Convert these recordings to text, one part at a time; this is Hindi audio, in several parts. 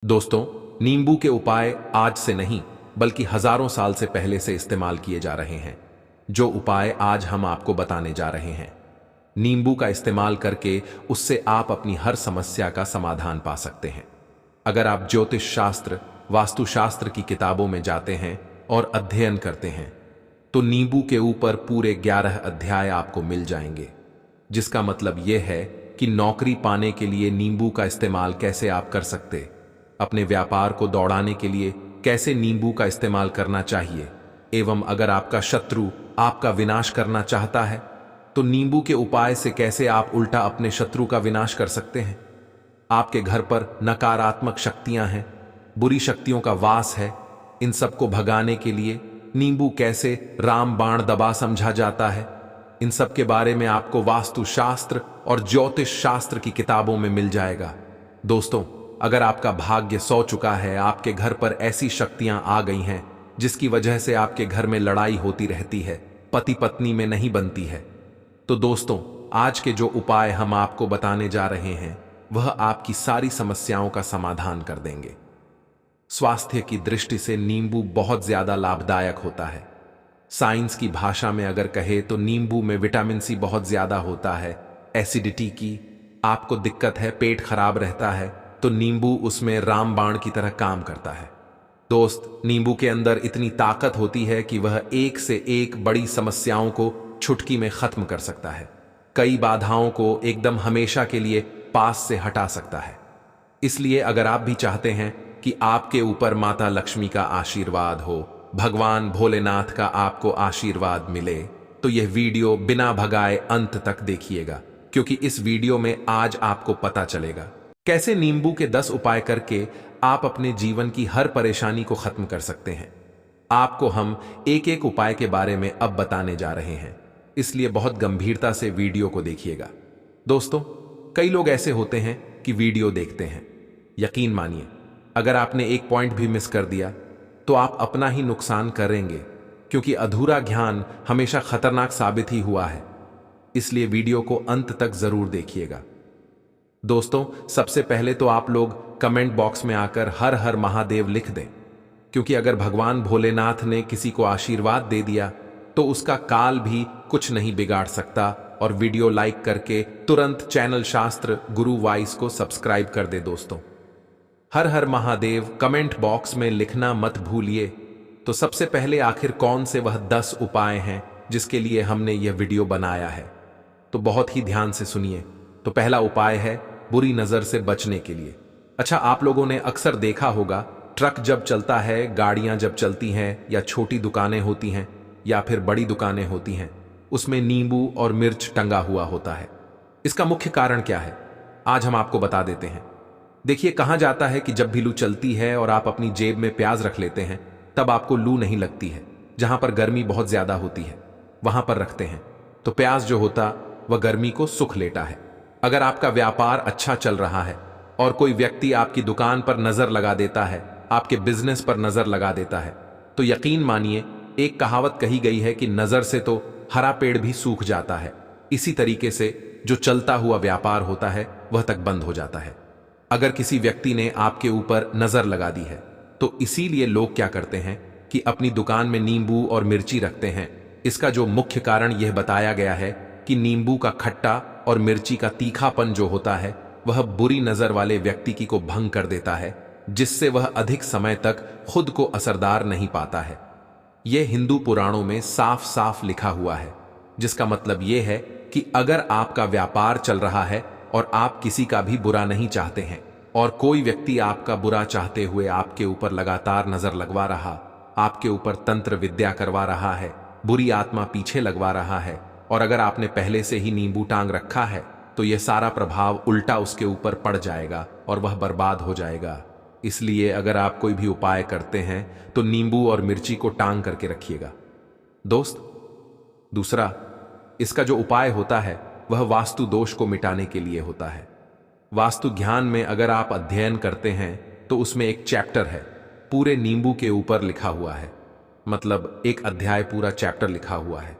दोस्तों, नींबू के उपाय आज से नहीं बल्कि हजारों साल से पहले से इस्तेमाल किए जा रहे हैं। जो उपाय आज हम आपको बताने जा रहे हैं, नींबू का इस्तेमाल करके उससे आप अपनी हर समस्या का समाधान पा सकते हैं। अगर आप ज्योतिष शास्त्र, वास्तुशास्त्र की किताबों में जाते हैं और अध्ययन करते हैं तो नींबू के ऊपर पूरे 11 अध्याय आपको मिल जाएंगे, जिसका मतलब यह है कि नौकरी पाने के लिए नींबू का इस्तेमाल कैसे आप कर सकते, अपने व्यापार को दौड़ाने के लिए कैसे नींबू का इस्तेमाल करना चाहिए, एवं अगर आपका शत्रु आपका विनाश करना चाहता है तो नींबू के उपाय से कैसे आप उल्टा अपने शत्रु का विनाश कर सकते हैं। आपके घर पर नकारात्मक शक्तियां हैं, बुरी शक्तियों का वास है, इन सबको भगाने के लिए नींबू कैसे रामबाण दबा समझा जाता है, इन सब के बारे में आपको वास्तुशास्त्र और ज्योतिष शास्त्र की किताबों में मिल जाएगा। दोस्तों, अगर आपका भाग्य सो चुका है, आपके घर पर ऐसी शक्तियां आ गई हैं जिसकी वजह से आपके घर में लड़ाई होती रहती है, पति पत्नी में नहीं बनती है, तो दोस्तों आज के जो उपाय हम आपको बताने जा रहे हैं वह आपकी सारी समस्याओं का समाधान कर देंगे। स्वास्थ्य की दृष्टि से नींबू बहुत ज्यादा लाभदायक होता है। साइंस की भाषा में अगर कहे तो नींबू में विटामिन सी बहुत ज्यादा होता है। एसिडिटी की आपको दिक्कत है, पेट खराब रहता है, तो नींबू उसमें रामबाण की तरह काम करता है। दोस्त, नींबू के अंदर इतनी ताकत होती है कि वह एक से एक बड़ी समस्याओं को चुटकी में खत्म कर सकता है, कई बाधाओं को एकदम हमेशा के लिए पास से हटा सकता है। इसलिए अगर आप भी चाहते हैं कि आपके ऊपर माता लक्ष्मी का आशीर्वाद हो, भगवान भोलेनाथ का आपको आशीर्वाद मिले, तो यह वीडियो बिना भगाए अंत तक देखिएगा, क्योंकि इस वीडियो में आज आपको पता चलेगा कैसे नींबू के 10 उपाय करके आप अपने जीवन की हर परेशानी को खत्म कर सकते हैं। आपको हम एक एक उपाय के बारे में अब बताने जा रहे हैं, इसलिए बहुत गंभीरता से वीडियो को देखिएगा। दोस्तों, कई लोग ऐसे होते हैं कि वीडियो देखते हैं, यकीन मानिए अगर आपने एक पॉइंट भी मिस कर दिया तो आप अपना ही नुकसान करेंगे, क्योंकि अधूरा ज्ञान हमेशा खतरनाक साबित ही हुआ है। इसलिए वीडियो को अंत तक जरूर देखिएगा। दोस्तों, सबसे पहले तो आप लोग कमेंट बॉक्स में आकर हर हर महादेव लिख दें, क्योंकि अगर भगवान भोलेनाथ ने किसी को आशीर्वाद दे दिया तो उसका काल भी कुछ नहीं बिगाड़ सकता। और वीडियो लाइक करके तुरंत चैनल शास्त्र गुरु वाइस को सब्सक्राइब कर दे। दोस्तों, हर हर महादेव कमेंट बॉक्स में लिखना मत भूलिए। तो सबसे पहले आखिर कौन से वह 10 उपाय हैं जिसके लिए हमने यह वीडियो बनाया है, तो बहुत ही ध्यान से सुनिए। तो पहला उपाय है बुरी नजर से बचने के लिए। अच्छा, आप लोगों ने अक्सर देखा होगा, ट्रक जब चलता है, गाड़ियां जब चलती हैं, या छोटी दुकानें होती हैं या फिर बड़ी दुकानें होती हैं, उसमें नींबू और मिर्च टंगा हुआ होता है। इसका मुख्य कारण क्या है, आज हम आपको बता देते हैं। देखिए, कहा जाता है कि जब भी लू चलती है और आप अपनी जेब में प्याज रख लेते हैं तब आपको लू नहीं लगती है। जहां पर गर्मी बहुत ज्यादा होती है वहां पर रखते हैं तो प्याज जो होता वह गर्मी को सुख लेता है। अगर आपका व्यापार अच्छा चल रहा है और कोई व्यक्ति आपकी दुकान पर नजर लगा देता है, आपके बिजनेस पर नजर लगा देता है, तो यकीन मानिए एक कहावत कही गई है कि नजर से तो हरा पेड़ भी सूख जाता है, इसी तरीके से जो चलता हुआ व्यापार होता है वह तक बंद हो जाता है। अगर किसी व्यक्ति ने आपके ऊपर नजर लगा दी है तो इसीलिए लोग क्या करते हैं कि अपनी दुकान में नींबू और मिर्ची रखते हैं। इसका जो मुख्य कारण यह बताया गया है कि नींबू का खट्टा और मिर्ची का तीखापन जो होता है वह बुरी नजर वाले व्यक्ति की को भंग कर देता है, जिससे वह अधिक समय तक खुद को असरदार नहीं पाता है। यह हिंदू पुराणों में साफ साफ लिखा हुआ है, जिसका मतलब यह है कि अगर आपका व्यापार चल रहा है और आप किसी का भी बुरा नहीं चाहते हैं और कोई व्यक्ति आपका बुरा चाहते हुए आपके ऊपर लगातार नजर लगवा रहा, आपके ऊपर तंत्र विद्या करवा रहा है, बुरी आत्मा पीछे लगवा रहा है, और अगर आपने पहले से ही नींबू टांग रखा है तो यह सारा प्रभाव उल्टा उसके ऊपर पड़ जाएगा और वह बर्बाद हो जाएगा। इसलिए अगर आप कोई भी उपाय करते हैं तो नींबू और मिर्ची को टांग करके रखिएगा। दोस्त, दूसरा, इसका जो उपाय होता है वह वास्तु दोष को मिटाने के लिए होता है। वास्तु ज्ञान में अगर आप अध्ययन करते हैं तो उसमें एक चैप्टर है पूरे नींबू के ऊपर लिखा हुआ है, मतलब एक अध्याय पूरा चैप्टर लिखा हुआ है।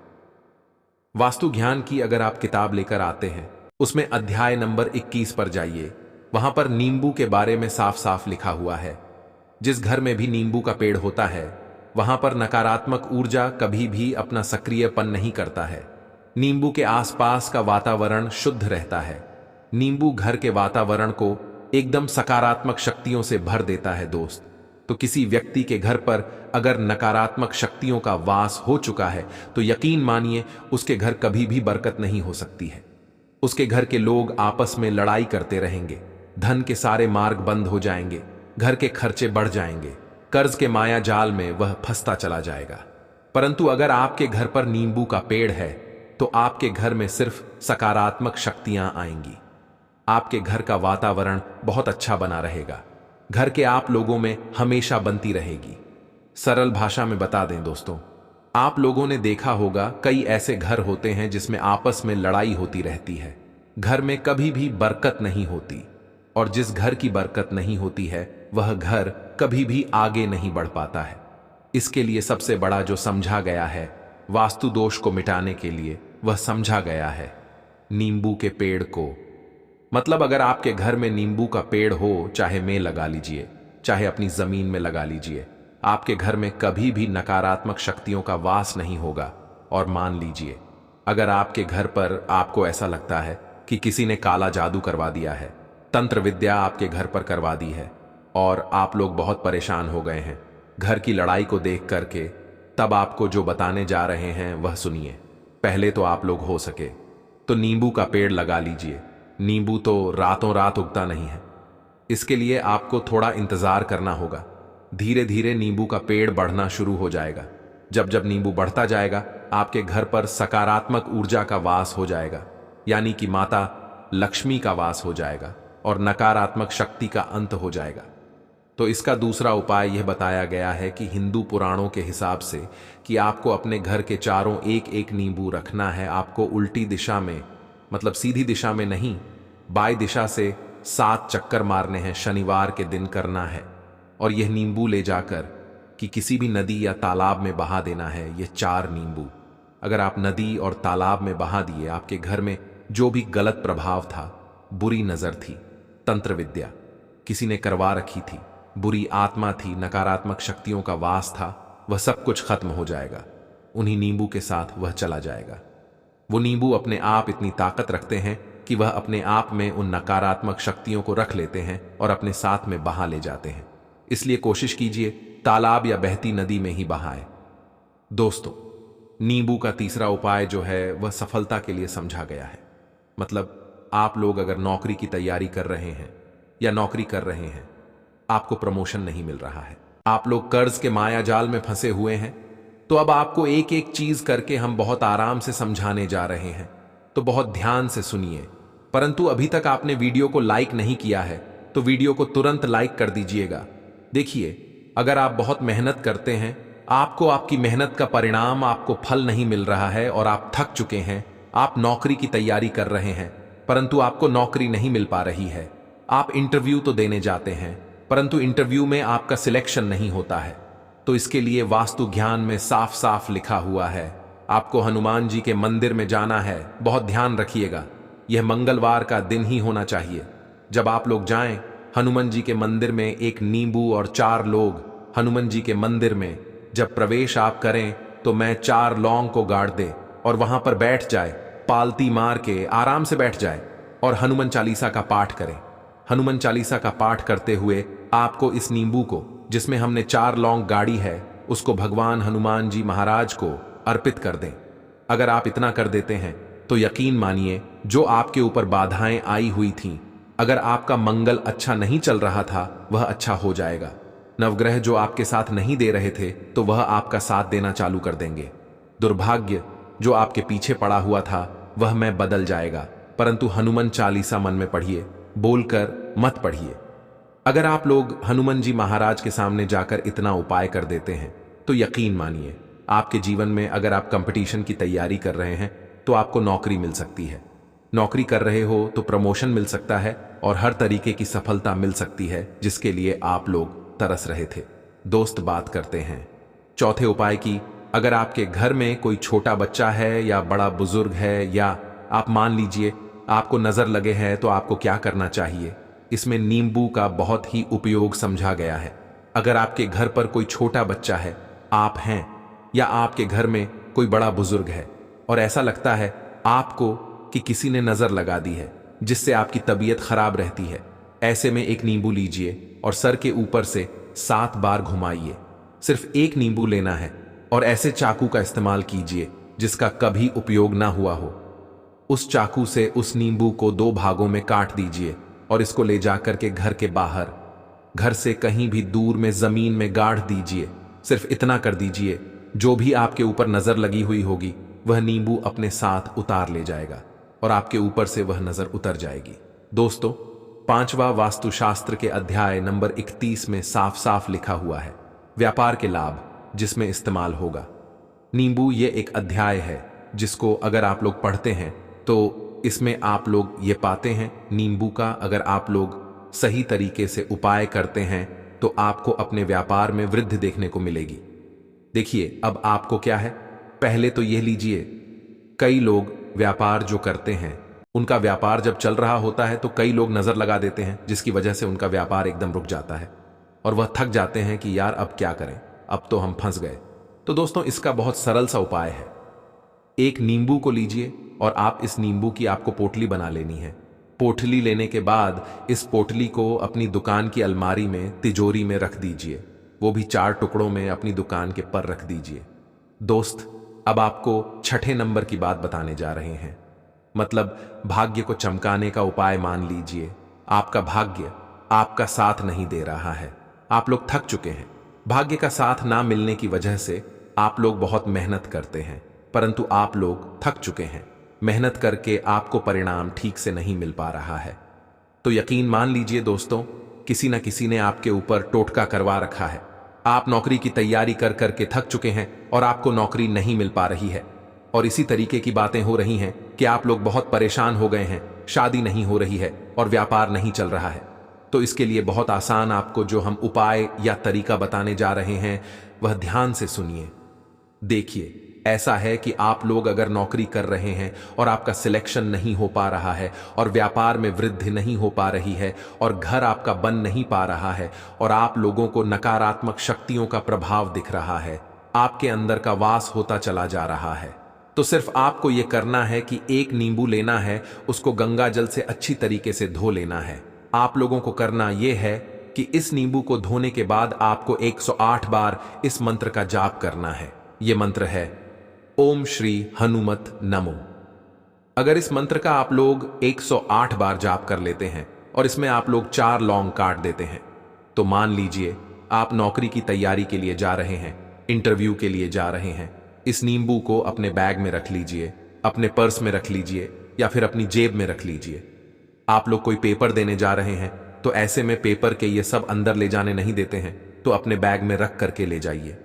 वास्तु ज्ञान की अगर आप किताब लेकर आते हैं उसमें अध्याय नंबर 21 पर जाइए, वहां पर नींबू के बारे में साफ साफ लिखा हुआ है। जिस घर में भी नींबू का पेड़ होता है वहां पर नकारात्मक ऊर्जा कभी भी अपना सक्रियपन नहीं करता है। नींबू के आसपास का वातावरण शुद्ध रहता है। नींबू घर के वातावरण को एकदम सकारात्मक शक्तियों से भर देता है दोस्त। तो किसी व्यक्ति के घर पर अगर नकारात्मक शक्तियों का वास हो चुका है तो यकीन मानिए उसके घर कभी भी बरकत नहीं हो सकती है। उसके घर के लोग आपस में लड़ाई करते रहेंगे, धन के सारे मार्ग बंद हो जाएंगे, घर के खर्चे बढ़ जाएंगे, कर्ज के माया जाल में वह फंसता चला जाएगा। परंतु अगर आपके घर पर नींबू का पेड़ है तो आपके घर में सिर्फ सकारात्मक शक्तियां आएंगी। आपके घर का वातावरण बहुत अच्छा बना रहेगा। घर के आप लोगों में हमेशा बनती रहेगी। सरल भाषा में बता दें दोस्तों, आप लोगों ने देखा होगा कई ऐसे घर होते हैं जिसमें आपस में लड़ाई होती रहती है। घर में कभी भी बरकत नहीं होती, और जिस घर की बरकत नहीं होती है वह घर कभी भी आगे नहीं बढ़ पाता है। इसके लिए सबसे बड़ा जो समझा गया है वास्तु दोष को मिटाने के लिए, वह समझा गया है नींबू के पेड़ को। मतलब अगर आपके घर में नींबू का पेड़ हो, चाहे में लगा लीजिए, चाहे अपनी जमीन में लगा लीजिए, आपके घर में कभी भी नकारात्मक शक्तियों का वास नहीं होगा। और मान लीजिए अगर आपके घर पर आपको ऐसा लगता है कि किसी ने काला जादू करवा दिया है, तंत्र विद्या आपके घर पर करवा दी है और आप लोग बहुत परेशान हो गए हैं घर की लड़ाई को देख करके, तब आपको जो बताने जा रहे हैं वह सुनिए। पहले तो आप लोग हो सके तो नींबू का पेड़ लगा लीजिए। नींबू तो रातों रात उगता नहीं है, इसके लिए आपको थोड़ा इंतजार करना होगा। धीरे धीरे नींबू का पेड़ बढ़ना शुरू हो जाएगा। जब जब नींबू बढ़ता जाएगा आपके घर पर सकारात्मक ऊर्जा का वास हो जाएगा, यानी कि माता लक्ष्मी का वास हो जाएगा और नकारात्मक शक्ति का अंत हो जाएगा। तो इसका दूसरा उपाय यह बताया गया है कि हिंदू पुराणों के हिसाब से कि आपको अपने घर के चारों एक एक नींबू रखना है। आपको उल्टी दिशा में, मतलब सीधी दिशा में नहीं, बाई दिशा से 7 चक्कर मारने हैं, शनिवार के दिन करना है। और यह नींबू ले जाकर कि किसी भी नदी या तालाब में बहा देना है। ये 4 नींबू अगर आप नदी और तालाब में बहा दिए, आपके घर में जो भी गलत प्रभाव था, बुरी नजर थी, तंत्र विद्या किसी ने करवा रखी थी, बुरी आत्मा थी, नकारात्मक शक्तियों का वास था, वह सब कुछ खत्म हो जाएगा। उन्हीं नींबू के साथ वह चला जाएगा। वो नींबू अपने आप इतनी ताकत रखते हैं कि वह अपने आप में उन नकारात्मक शक्तियों को रख लेते हैं और अपने साथ में बहा ले जाते हैं। इसलिए कोशिश कीजिए तालाब या बहती नदी में ही बहाएं। दोस्तों, नींबू का तीसरा उपाय जो है वह सफलता के लिए समझा गया है। मतलब आप लोग अगर नौकरी की तैयारी कर रहे हैं या नौकरी कर रहे हैं, आपको प्रमोशन नहीं मिल रहा है, आप लोग कर्ज के माया जाल में फंसे हुए हैं, तो अब आपको एक एक चीज करके हम बहुत आराम से समझाने जा रहे हैं, तो बहुत ध्यान से सुनिए। परंतु अभी तक आपने वीडियो को लाइक नहीं किया है तो वीडियो को तुरंत लाइक कर दीजिएगा। देखिए, अगर आप बहुत मेहनत करते हैं, आपको आपकी मेहनत का परिणाम, आपको फल नहीं मिल रहा है और आप थक चुके हैं, आप नौकरी की तैयारी कर रहे हैं परंतु आपको नौकरी नहीं मिल पा रही है, आप इंटरव्यू तो देने जाते हैं परंतु इंटरव्यू में आपका सिलेक्शन नहीं होता है, तो इसके लिए वास्तु ज्ञान में साफ साफ लिखा हुआ है आपको हनुमान जी के मंदिर में जाना है। बहुत ध्यान रखिएगा, यह मंगलवार का दिन ही होना चाहिए। जब आप लोग जाएं हनुमान जी के मंदिर में, एक नींबू और 4 लोग हनुमान जी के मंदिर में जब प्रवेश आप करें तो मैं 4 लौंग को गाड़ दे और वहां पर बैठ जाए, पालती मार के आराम से बैठ जाए और हनुमान चालीसा का पाठ करें। हनुमान चालीसा का पाठ करते हुए आपको इस नींबू को, जिसमें हमने 4 लौंग गाड़ी है, उसको भगवान हनुमान जी महाराज को अर्पित कर दें। अगर आप इतना कर देते हैं तो यकीन मानिए जो आपके ऊपर बाधाएं आई हुई थीं, अगर आपका मंगल अच्छा नहीं चल रहा था वह अच्छा हो जाएगा। नवग्रह जो आपके साथ नहीं दे रहे थे तो वह आपका साथ देना चालू कर देंगे। दुर्भाग्य जो आपके पीछे पड़ा हुआ था वह में बदल जाएगा। परंतु हनुमान चालीसा मन में पढ़िए, बोलकर मत पढ़िए। अगर आप लोग हनुमान जी महाराज के सामने जाकर इतना उपाय कर देते हैं तो यकीन मानिए आपके जीवन में, अगर आप कंपटीशन की तैयारी कर रहे हैं तो आपको नौकरी मिल सकती है। नौकरी कर रहे हो तो प्रमोशन मिल सकता है और हर तरीके की सफलता मिल सकती है जिसके लिए आप लोग तरस रहे थे। दोस्त, बात करते हैं चौथे उपाय की। अगर आपके घर में कोई छोटा बच्चा है या बड़ा बुजुर्ग है, या आप मान लीजिए आपको नजर लगे हैं, तो आपको क्या करना चाहिए? इसमें नींबू का बहुत ही उपयोग समझा गया है। अगर आपके घर पर कोई छोटा बच्चा है, आप हैं, या आपके घर में कोई बड़ा बुजुर्ग है और ऐसा लगता है आपको कि किसी ने नजर लगा दी है जिससे आपकी तबीयत खराब रहती है, ऐसे में एक नींबू लीजिए और सर के ऊपर से 7 बार घुमाइए। सिर्फ एक नींबू लेना है और ऐसे चाकू का इस्तेमाल कीजिए जिसका कभी उपयोग ना हुआ हो। उस चाकू से उस नींबू को 2 भागों में काट दीजिए और इसको ले जाकर के घर के बाहर, घर से कहीं भी दूर में जमीन में गाड़ दीजिए। सिर्फ इतना कर दीजिए, जो भी आपके ऊपर नजर लगी हुई होगी वह नींबू अपने साथ उतार ले जाएगा और आपके ऊपर से वह नजर उतर जाएगी। दोस्तों, 5वां वास्तुशास्त्र के अध्याय नंबर 31 में साफ साफ लिखा हुआ है व्यापार के लाभ जिसमें इस्तेमाल होगा। नींबू ये एक अध्याय है जिसको अगर आप लोग पढ़ते हैं तो इसमें आप लोग ये पाते हैं नींबू का अगर आप लोग सही तरीके से उपाय करते हैं तो आपको अपने व्यापार में वृद्धि देखने को मिलेगी। देखिए, अब आपको क्या है, पहले तो यह लीजिए, कई लोग व्यापार जो करते हैं उनका व्यापार जब चल रहा होता है तो कई लोग नजर लगा देते हैं जिसकी वजह से उनका व्यापार एकदम रुक जाता है और वह थक जाते हैं कि यार अब क्या करें, अब तो हम फंस गए। तो दोस्तों, इसका बहुत सरल सा उपाय है। एक नींबू को लीजिए और आप इस नींबू की आपको पोटली बना लेनी है। पोटली लेने के बाद इस पोटली को अपनी दुकान की अलमारी में, तिजोरी में रख दीजिए, वो भी 4 टुकड़ों में अपनी दुकान के पर रख दीजिए। दोस्त, अब आपको 6ठे नंबर की बात बताने जा रहे हैं, मतलब भाग्य को चमकाने का उपाय। मान लीजिए आपका भाग्य आपका साथ नहीं दे रहा है, आप लोग थक चुके हैं। भाग्य का साथ ना मिलने की वजह से आप लोग बहुत मेहनत करते हैं परंतु आप लोग थक चुके हैं। मेहनत करके आपको परिणाम ठीक से नहीं मिल पा रहा है। तो यकीन मान लीजिए दोस्तों, किसी न किसी ने आपके ऊपर टोटका करवा रखा है। आप नौकरी की तैयारी कर करके थक चुके हैं और आपको नौकरी नहीं मिल पा रही है। और इसी तरीके की बातें हो रही हैं कि आप लोग बहुत परेशान हो गए हैं, शादी नहीं हो रही है और व्यापार नहीं चल रहा है। तो इसके लिए बहुत आसान आपको जो हम उपाय या तरीका बताने जा रहे हैं वह ध्यान से सुनिए। देखिए, ऐसा है कि आप लोग अगर नौकरी कर रहे हैं और आपका सिलेक्शन नहीं हो पा रहा है और व्यापार में वृद्धि नहीं हो पा रही है और घर आपका बन नहीं पा रहा है और आप लोगों को नकारात्मक शक्तियों का प्रभाव दिख रहा है, आपके अंदर का वास होता चला जा रहा है, तो सिर्फ आपको यह करना है कि एक नींबू लेना है, उसको गंगा जल से अच्छी तरीके से धो लेना है। आप लोगों को करना यह है कि इस नींबू को धोने के बाद आपको 108 बार इस मंत्र का जाप करना है। यह मंत्र है ओम श्री हनुमत नमो। अगर इस मंत्र का आप लोग 108 बार जाप कर लेते हैं और इसमें आप लोग 4 लौंग काट देते हैं तो मान लीजिए आप नौकरी की तैयारी के लिए जा रहे हैं, इंटरव्यू के लिए जा रहे हैं। इस नींबू को अपने बैग में रख लीजिए, अपने पर्स में रख लीजिए या फिर अपनी जेब में रख लीजिए। आप लोग कोई पेपर देने जा रहे हैं तो ऐसे में पेपर के ये सब अंदर ले जाने नहीं देते हैं, तो अपने बैग में रख करके ले जाइए।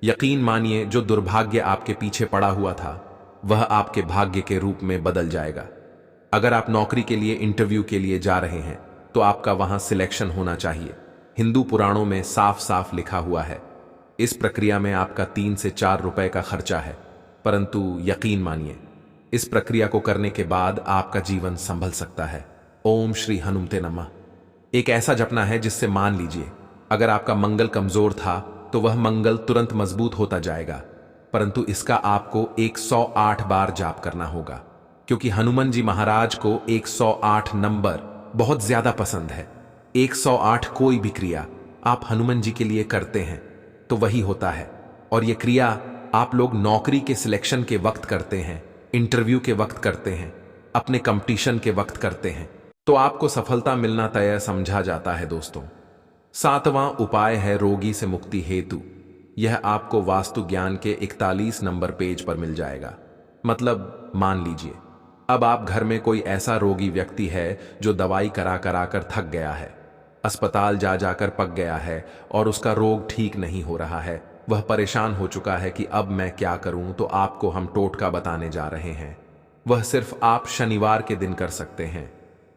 यकीन मानिए, जो दुर्भाग्य आपके पीछे पड़ा हुआ था वह आपके भाग्य के रूप में बदल जाएगा। अगर आप नौकरी के लिए, इंटरव्यू के लिए जा रहे हैं तो आपका वहां सिलेक्शन होना चाहिए। हिंदू पुराणों में साफ साफ लिखा हुआ है। इस प्रक्रिया में आपका 3 से 4 रुपए का खर्चा है, परंतु यकीन मानिए इस प्रक्रिया को करने के बाद आपका जीवन संभल सकता है। ओम श्री हनुमते नमः एक ऐसा जपना है जिससे मान लीजिए अगर आपका मंगल कमजोर था तो वह मंगल तुरंत मजबूत होता जाएगा, परंतु इसका आपको 108 बार जाप करना होगा, क्योंकि हनुमान जी महाराज को 108 नंबर बहुत ज्यादा पसंद है। 108 कोई भी क्रिया आप हनुमान जी के लिए करते हैं तो वही होता है। और यह क्रिया आप लोग नौकरी के सिलेक्शन के वक्त करते हैं, इंटरव्यू के वक्त करते हैं, अपने कंपटीशन के वक्त करते हैं, तो आपको सफलता मिलना तय समझा जाता है। दोस्तों, 7वां उपाय है रोगी से मुक्ति हेतु। यह आपको वास्तु ज्ञान के 41 नंबर पेज पर मिल जाएगा। मतलब मान लीजिए अब आप घर में कोई ऐसा रोगी व्यक्ति है जो दवाई करा करा कर थक गया है, अस्पताल जा जाकर पक गया है और उसका रोग ठीक नहीं हो रहा है। वह परेशान हो चुका है कि अब मैं क्या करूं, तो आपको हम टोटका बताने जा रहे हैं। वह सिर्फ आप शनिवार के दिन कर सकते हैं।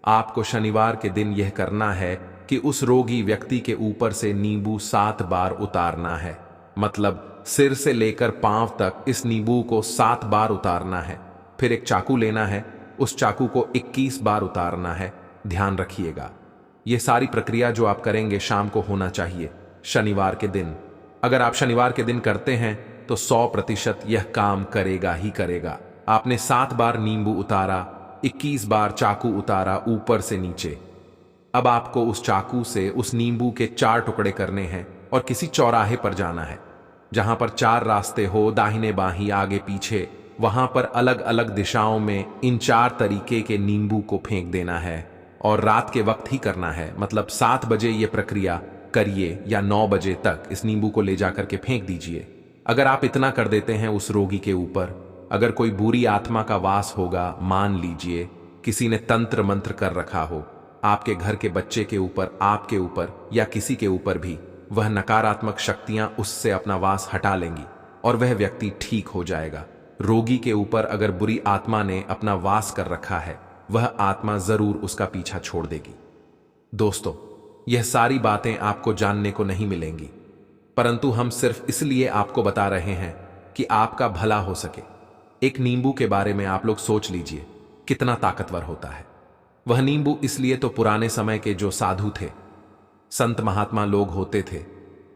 आपको शनिवार के दिन यह करना है कि उस रोगी व्यक्ति के ऊपर से नींबू 7 बार उतारना है। मतलब सिर से लेकर पांव तक इस नींबू को 7 बार उतारना है। फिर एक चाकू लेना है, उस चाकू को 21 बार उतारना है। ध्यान रखिएगा, ये सारी प्रक्रिया जो आप करेंगे शाम को होना चाहिए, शनिवार के दिन। अगर आप शनिवार के दिन करते हैं तो 100% यह काम करेगा ही करेगा। आपने 7 बार नींबू उतारा, 21 बार चाकू उतारा ऊपर से नीचे। अब आपको उस चाकू से उस नींबू के 4 टुकड़े करने हैं और किसी चौराहे पर जाना है जहां पर 4 रास्ते हो, दाहिने बाहीं आगे पीछे। वहां पर अलग अलग दिशाओं में इन 4 तरीके के नींबू को फेंक देना है और रात के वक्त ही करना है। मतलब 7 बजे ये प्रक्रिया करिए या 9 बजे तक इस नींबू को ले जाकर के फेंक दीजिए। अगर आप इतना कर देते हैं उस रोगी के ऊपर, अगर कोई बुरी आत्मा का वास होगा, मान लीजिए किसी ने तंत्र मंत्र कर रखा हो आपके घर के बच्चे के ऊपर, आपके ऊपर या किसी के ऊपर भी, वह नकारात्मक शक्तियां उससे अपना वास हटा लेंगी और वह व्यक्ति ठीक हो जाएगा। रोगी के ऊपर अगर बुरी आत्मा ने अपना वास कर रखा है, वह आत्मा जरूर उसका पीछा छोड़ देगी। दोस्तों, यह सारी बातें आपको जानने को नहीं मिलेंगी, परंतु हम सिर्फ इसलिए आपको बता रहे हैं कि आपका भला हो सके। एक नींबू के बारे में आप लोग सोच लीजिए कितना ताकतवर होता है। वह नींबू इसलिए तो पुराने समय के जो साधु थे, संत महात्मा लोग होते थे,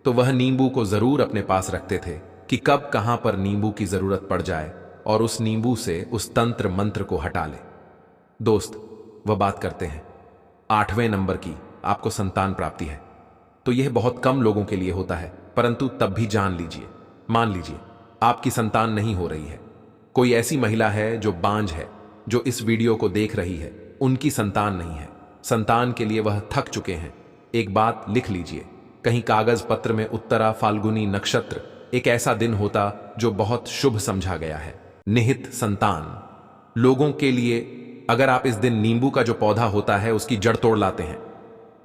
तो वह नींबू को जरूर अपने पास रखते थे कि कब कहां पर नींबू की जरूरत पड़ जाए और उस नींबू से उस तंत्र मंत्र को हटा ले। दोस्त, वह बात करते हैं 8वें नंबर की, आपको संतान प्राप्ति है, तो यह बहुत कम लोगों के लिए होता है, परंतु तब भी जान लीजिए, मान लीजिए आपकी संतान नहीं हो रही है। कोई ऐसी महिला है जो बांझ है, जो इस वीडियो को देख रही है, उनकी संतान नहीं है, संतान के लिए वह थक चुके हैं। एक बात लिख लीजिए, कहीं कागज पत्र में उत्तरा फाल्गुनी नक्षत्र एक ऐसा दिन होता जो बहुत शुभ समझा गया है। निहित संतान लोगों के लिए अगर आप इस दिन नींबू का जो पौधा होता है उसकी जड़ तोड़ लाते हैं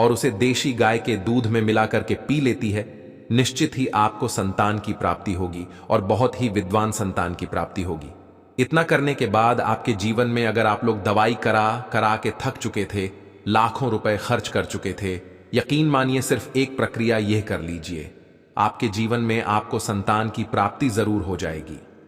और उसे देशी गाय के दूध में मिलाकर के पी लेती है, निश्चित ही आपको संतान की प्राप्ति होगी और बहुत ही विद्वान संतान की प्राप्ति होगी। इतना करने के बाद आपके जीवन में अगर आप लोग दवाई करा करा के थक चुके थे, लाखों रुपए खर्च कर चुके थे, यकीन मानिए सिर्फ एक प्रक्रिया यह कर लीजिए, आपके जीवन में आपको संतान की प्राप्ति जरूर हो जाएगी।